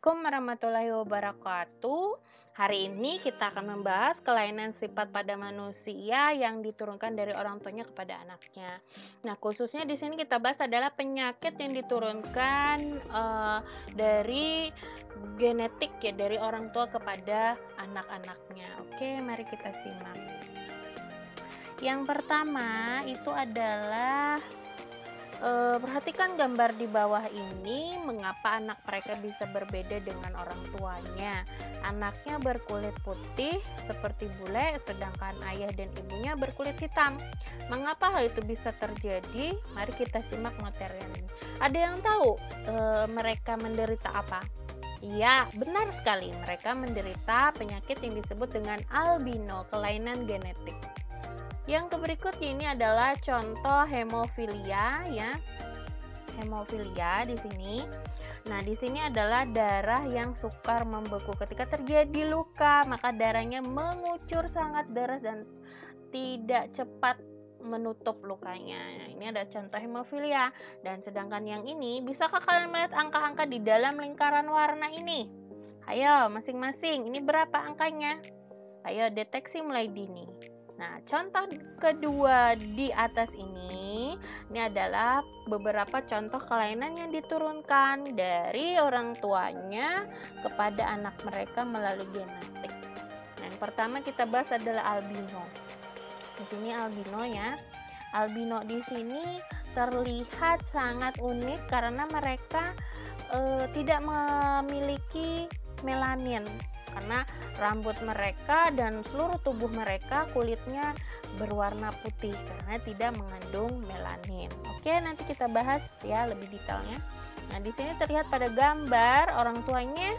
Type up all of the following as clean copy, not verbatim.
Assalamualaikum warahmatullahi wabarakatuh. Hari ini kita akan membahas kelainan sifat pada manusia yang diturunkan dari orang tuanya kepada anaknya. Nah, khususnya di sini kita bahas adalah penyakit yang diturunkan dari genetik ya, dari orang tua kepada anak-anaknya. Oke, mari kita simak. Yang pertama itu adalah perhatikan gambar di bawah ini, mengapa anak mereka bisa berbeda dengan orang tuanya. Anaknya berkulit putih seperti bule, sedangkan ayah dan ibunya berkulit hitam. Mengapa hal itu bisa terjadi? Mari kita simak materi ini. Ada yang tahu mereka menderita apa? Iya, benar sekali. Mereka menderita penyakit yang disebut dengan albino, kelainan genetik. Yang berikutnya ini adalah contoh hemofilia ya. Hemofilia di sini. Nah, di sini adalah darah yang sukar membeku. Ketika terjadi luka, maka darahnya mengucur sangat deras dan tidak cepat menutup lukanya. Nah, ini ada contoh hemofilia. Dan sedangkan yang ini, bisakah kalian melihat angka-angka di dalam lingkaran warna ini? Ayo, masing-masing. Ini berapa angkanya? Ayo, deteksi mulai dini. Nah, contoh kedua di atas ini adalah beberapa contoh kelainan yang diturunkan dari orang tuanya kepada anak mereka melalui genetik. Nah, yang pertama kita bahas adalah albino. Di sini albino ya. Albino di sini terlihat sangat unik karena mereka tidak memiliki melanin. Karena rambut mereka dan seluruh tubuh mereka kulitnya berwarna putih karena tidak mengandung melanin. Oke, nanti kita bahas ya lebih detailnya. Nah, di sini terlihat pada gambar orang tuanya,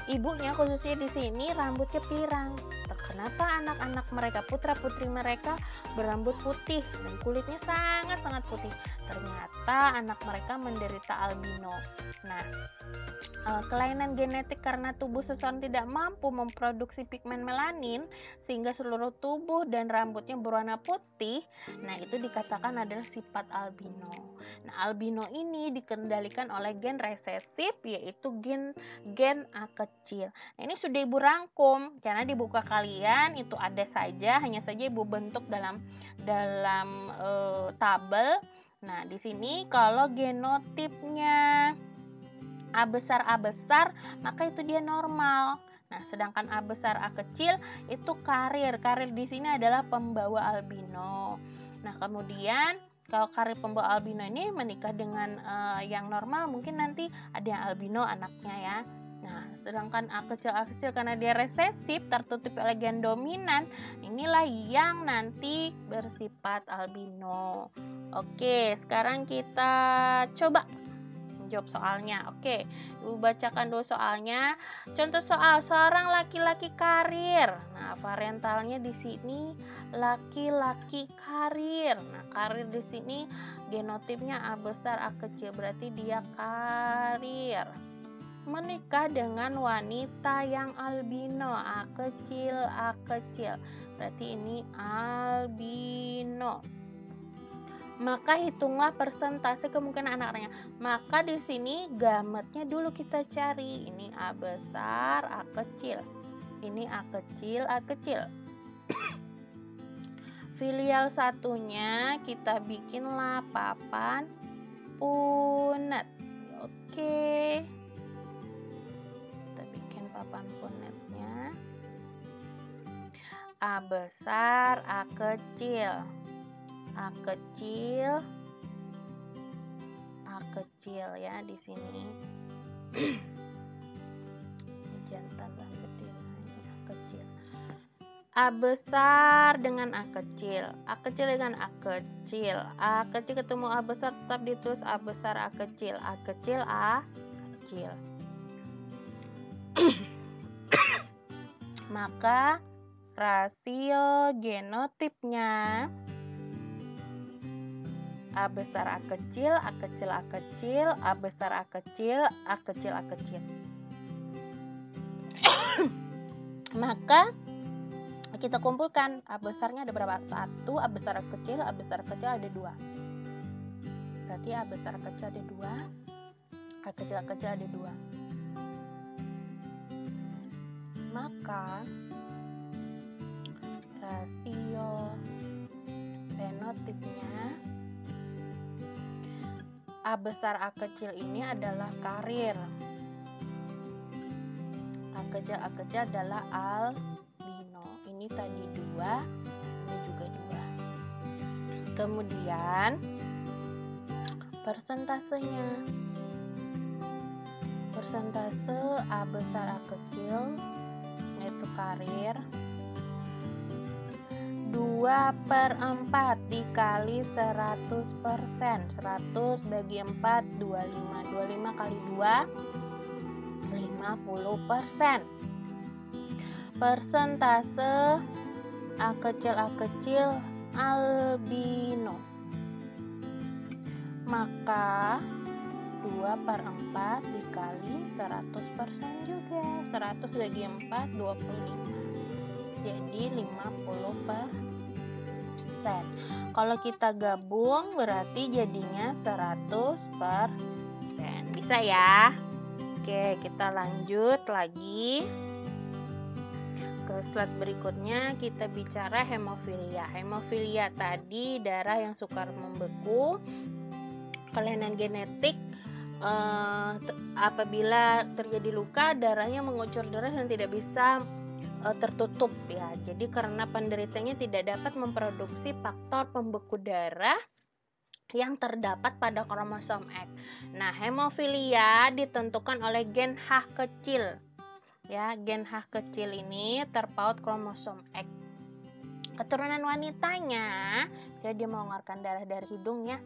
ibunya khususnya di sini rambutnya pirang. Kenapa anak-anak mereka, putra-putri mereka berambut putih dan kulitnya sangat-sangat putih? Ternyata anak mereka menderita albino. Nah, kelainan genetik karena tubuh seseorang tidak mampu memproduksi pigmen melanin sehingga seluruh tubuh dan rambutnya berwarna putih. Nah, itu dikatakan adalah sifat albino. Nah, albino ini dikendalikan oleh gen resesif, yaitu gen A kecil. Nah, ini sudah Ibu rangkum karena di buku kalian itu ada saja, hanya saja Ibu bentuk dalam tabel. Nah, di sini kalau genotipnya A besar, maka itu dia normal. Nah, sedangkan A besar, A kecil itu karir. Karir di sini adalah pembawa albino. Nah, kemudian kalau karir pembawa albino ini menikah dengan yang normal, mungkin nanti ada yang albino anaknya ya. Nah, sedangkan A kecil karena dia resesif, tertutup oleh gen dominan, inilah yang nanti bersifat albino. Oke, sekarang kita coba jawab soalnya. Oke, Ibu bacakan dulu soalnya. Contoh soal, seorang laki-laki karir. Nah, parentalnya di sini laki-laki karir. Nah, karir di sini genotipnya A besar, A kecil, berarti dia karir. Menikah dengan wanita yang albino, A kecil, berarti ini albino. Maka hitunglah persentase kemungkinan anaknya. Maka di sini gametnya dulu kita cari. Ini A besar, A kecil. Ini A kecil. Filial satunya kita bikinlah papan punet. Oke. Kita bikin papan punetnya. A besar, A kecil. A kecil ya di sini. Jantan dan betinanya A kecil. A besar dengan A kecil. A kecil dengan A kecil. A kecil ketemu A besar tetap ditulis A besar, A kecil. A kecil, A kecil. Maka rasio genotipnya A besar, A kecil, A kecil, A kecil, A besar, A kecil, A kecil, A kecil. Maka kita kumpulkan A besarnya ada berapa? 1, A besar, A kecil ada 2. Berarti A besar, A kecil ada 2, A kecil ada 2. Maka rasio fenotipnya A besar A kecil ini adalah karir. A kecil adalah albino. Ini tadi 2, ini juga 2. Kemudian persentasenya. Persentase A besar A kecil yaitu karir 2/4 dikali 100%. 100 bagi 4 25. 25 kali 2 50%. Persentase A kecil albino. Maka 2/4 dikali 100% juga. 100 bagi 4 25. Jadi 50%. Kalau kita gabung berarti jadinya 100%. Bisa ya? Oke, kita lanjut lagi. Ke slide berikutnya kita bicara hemofilia. Hemofilia tadi darah yang sukar membeku. Kelainan genetik, apabila terjadi luka, darahnya mengucur deras dan tidak bisa tertutup ya. Jadi karena penderitanya tidak dapat memproduksi faktor pembeku darah yang terdapat pada kromosom X. Nah, hemofilia ditentukan oleh gen H kecil. Ya, gen H kecil ini terpaut kromosom X. Keturunan wanitanya, dia mau mengeluarkan darah dari hidungnya.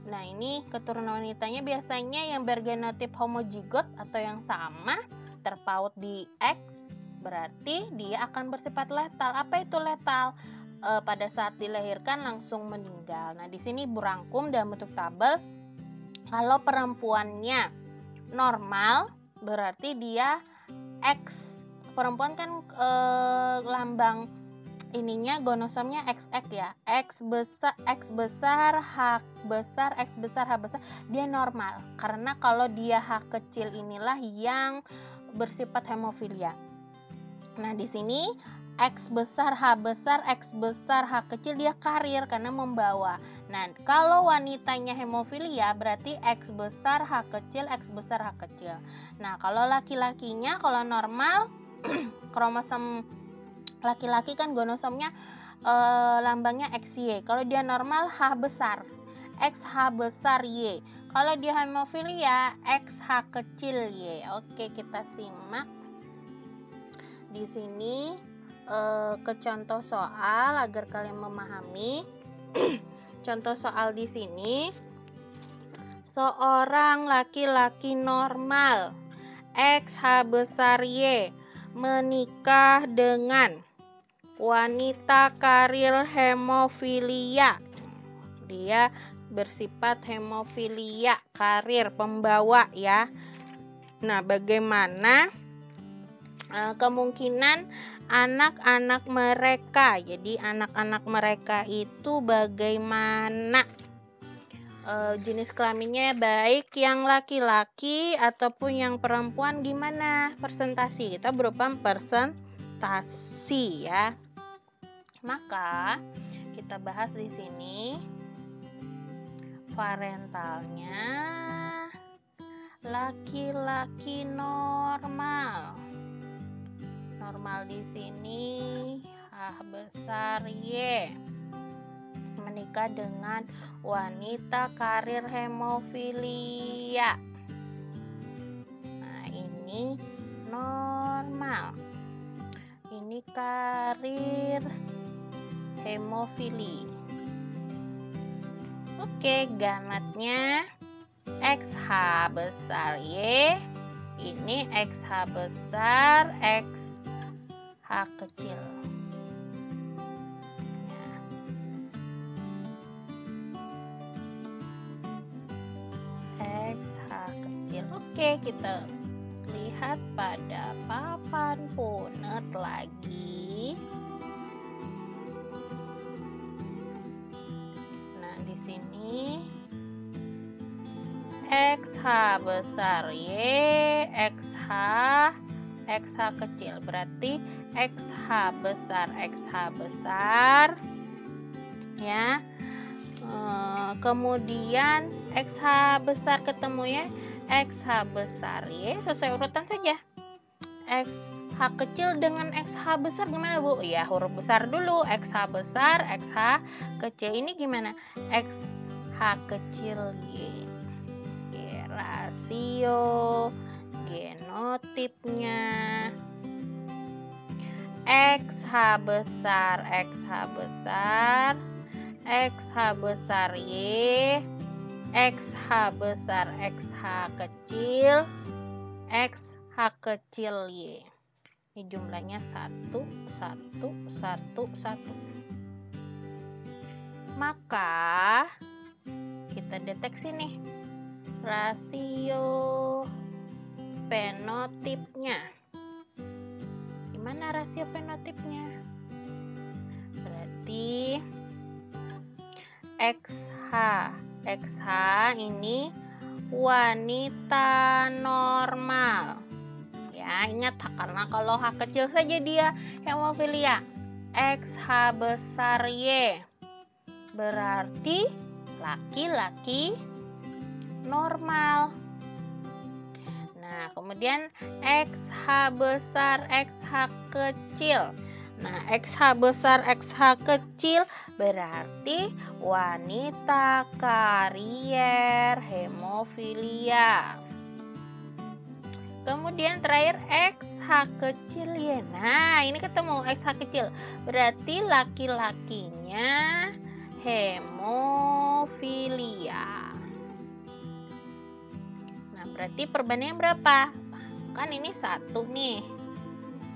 Nah, ini keturunan wanitanya biasanya yang bergenotip homozigot atau yang sama, terpaut di X, berarti dia akan bersifat letal. Apa itu letal? Pada saat dilahirkan langsung meninggal. Nah, di sini Ibu rangkum dalam bentuk tabel. Kalau perempuannya normal, berarti dia X. Perempuan kan lambang ininya gonosomnya XX ya. X besar H besar dia normal. Karena kalau dia H kecil inilah yang bersifat hemofilia. Nah, di sini X besar H kecil dia karir karena membawa. Nah, kalau wanitanya hemofilia berarti X besar H kecil. Nah, kalau laki-lakinya kalau normal kromosom laki-laki kan gonosomnya lambangnya XY. Kalau dia normal H besar, XH besar Y. Kalau dia hemofilia XH kecil Y. Oke, kita simak di sini ke contoh soal agar kalian memahami. Contoh soal di sini, seorang laki-laki normal XH besar Y menikah dengan wanita karir hemofilia. Dia bersifat hemofilia, karir, pembawa ya. Nah, bagaimana kemungkinan anak-anak mereka? Jadi anak-anak mereka itu bagaimana jenis kelaminnya, baik yang laki-laki ataupun yang perempuan, gimana persentasi? Kita berupa persentasi ya. Maka kita bahas di sini parentalnya laki-laki normal. Normal di sini H besar Y menikah dengan wanita karir hemofilia. Nah, ini normal. Ini karir hemofili. Oke, gametnya XH besar Y. Ini XH besar, XH kecil. XH kecil. Oke, kita lihat pada papan punet lagi. Nah, di sini XH besar Y, XH XH kecil. Berarti XH besar ya. Kemudian XH besar ketemu ya, XH besar Y sesuai urutan saja. XH kecil dengan XH besar gimana Bu? Ya huruf besar dulu, XH besar, XH kecil. Ini gimana? XH kecil Y. Rasio genotipnya XH besar Y, XH besar XH kecil, XH kecil Y. Ini jumlahnya 1, 1, 1, 1. Maka kita deteksi nih rasio fenotipnya. Gimana rasio fenotipnya? Berarti XH ini wanita normal. Ya, ingat karena kalau H kecil saja dia hemofilia. XH besar Y berarti laki-laki normal. Nah, kemudian XH besar XH kecil. Nah, XH besar XH kecil berarti wanita karier hemofilia. Kemudian terakhir XH kecil Y. Nah, ini ketemu XH kecil. Berarti laki-lakinya hemofilia. Nah, berarti perbandingan berapa? Kan ini 1 nih.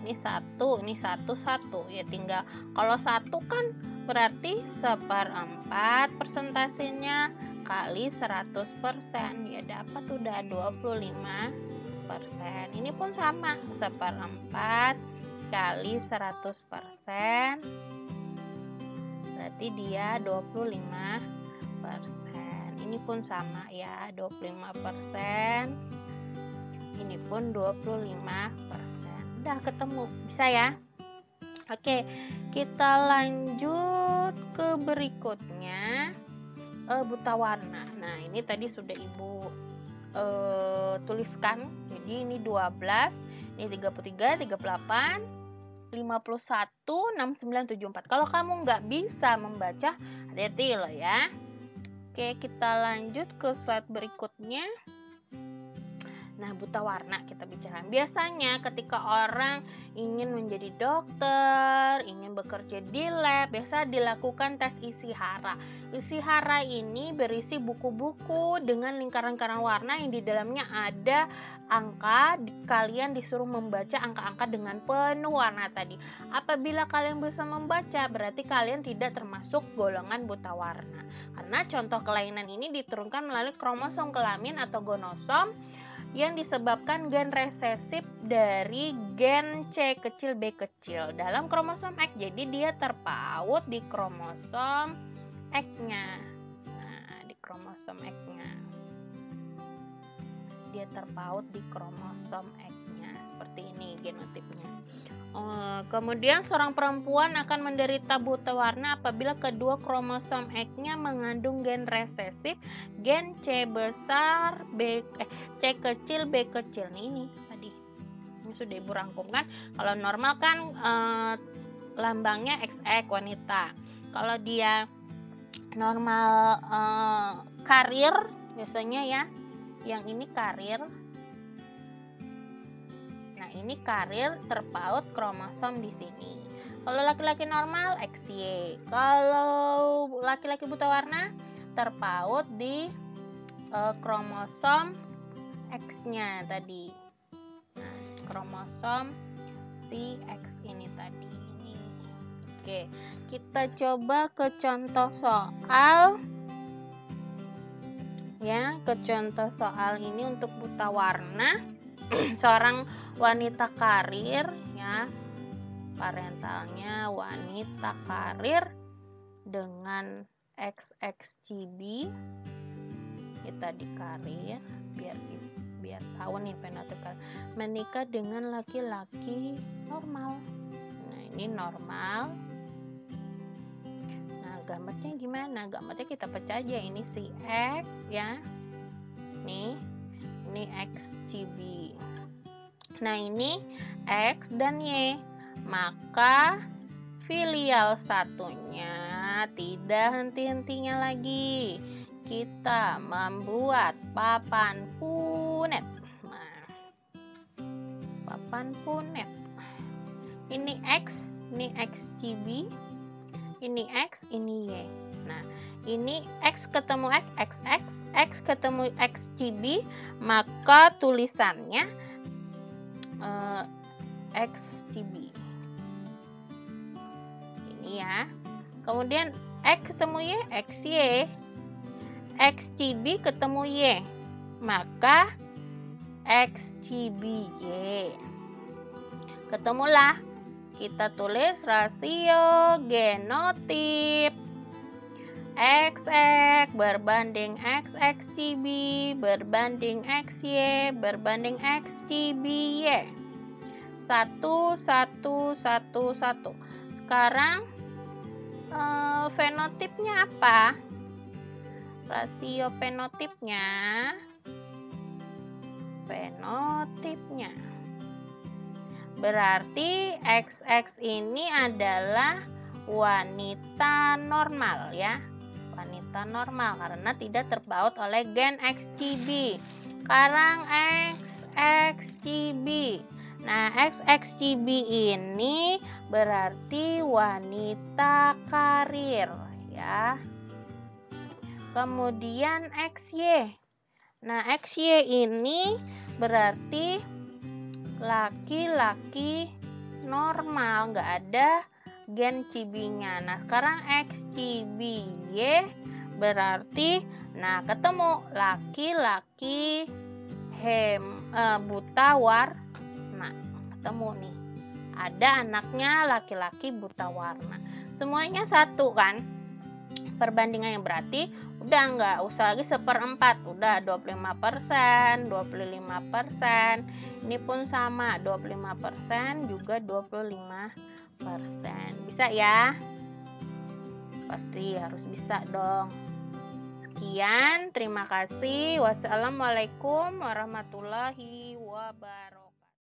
Ini 1, ini 1, 1. Ya tinggal kalau 1 kan berarti 1/4 persentasenya kali 100%. Ya dapat udah 25%. Ini pun sama, 1/4 kali 100%. Berarti dia 25%. Ini pun sama ya, 25%. Ini pun 25%. Udah ketemu, bisa ya. Oke, kita lanjut ke berikutnya, buta warna. Nah, ini tadi sudah Ibu tuliskan. Jadi ini 12, ini 33, 38, 51, 69, 74. Kalau kamu nggak bisa membaca, hati-hati loh ya. Oke, kita lanjut ke slide berikutnya. Nah, buta warna kita bicara. Biasanya ketika orang ingin menjadi dokter, ingin bekerja di lab, biasa dilakukan tes isi hara. Isi hara ini berisi buku-buku dengan lingkaran-lingkaran warna yang di dalamnya ada angka. Kalian disuruh membaca angka-angka dengan penuh warna tadi. Apabila kalian bisa membaca, berarti kalian tidak termasuk golongan buta warna. Karena contoh kelainan ini diturunkan melalui kromosom kelamin atau gonosom yang disebabkan gen resesif dari gen C kecil B kecil dalam kromosom X. Jadi dia terpaut di kromosom X-nya. Nah, di kromosom X-nya. Dia terpaut di kromosom X-nya. Seperti ini genotipnya. Kemudian seorang perempuan akan menderita buta warna apabila kedua kromosom X-nya mengandung gen resesif, gen C besar, C kecil, B kecil. Nih, ini tadi. Ini sudah Ibu rangkumkan. Kalau normal kan lambangnya XX wanita. Kalau dia normal karir biasanya ya. Yang ini karir. Nah, ini karir terpaut kromosom di sini. Kalau laki-laki normal XY. Kalau laki-laki buta warna terpaut di kromosom X-nya tadi. Nah, kromosom si X ini tadi. Ini. Oke, kita coba ke contoh soal. Ya, ke contoh soal ini untuk buta warna. Seorang wanita karir ya, parentalnya wanita karir dengan XXCB. Kita di karir biar tahu nih fenotip kalian. Menikah dengan laki-laki normal. Nah, ini normal. Nah, gambarnya gimana? Gambarnya kita pecah aja. Ini si X ya. Nih, ini XCB. Nah, ini X dan Y. Maka filial satunya tidak henti-hentinya lagi. Kita membuat papan punet. Nah, papan punet. Ini X, ini XCB. Ini X, ini Y. Nah, ini X ketemu X, X ketemu XCB, maka tulisannya XCB. Ini ya. Kemudian X ketemu Y, XY. XCB ketemu Y, maka XCBY. Ketemulah. Kita tulis rasio genotip XX berbanding XXCB berbanding XY berbanding XCBY. 1, 1, 1, 1. Sekarang fenotipnya apa? Rasio fenotipnya. Berarti XX ini adalah wanita normal ya. Wanita normal karena tidak terbaut oleh gen XCB. Sekarang XXCB. Nah, XXCB ini berarti wanita karir ya. Kemudian XY. Nah, XY ini berarti laki-laki normal, nggak ada gen CB-nya. Nah, sekarang XCBY berarti, nah ketemu laki-laki buta warna. Ketemu nih. Ada anaknya laki-laki buta warna. Semuanya satu kan? Perbandingannya berarti udah nggak usah lagi 1/4, udah 25%, 25%. Ini pun sama, 25% juga 25%. Bisa ya? Pasti harus bisa dong. Sekian, terima kasih. Wassalamualaikum warahmatullahi wabarakatuh.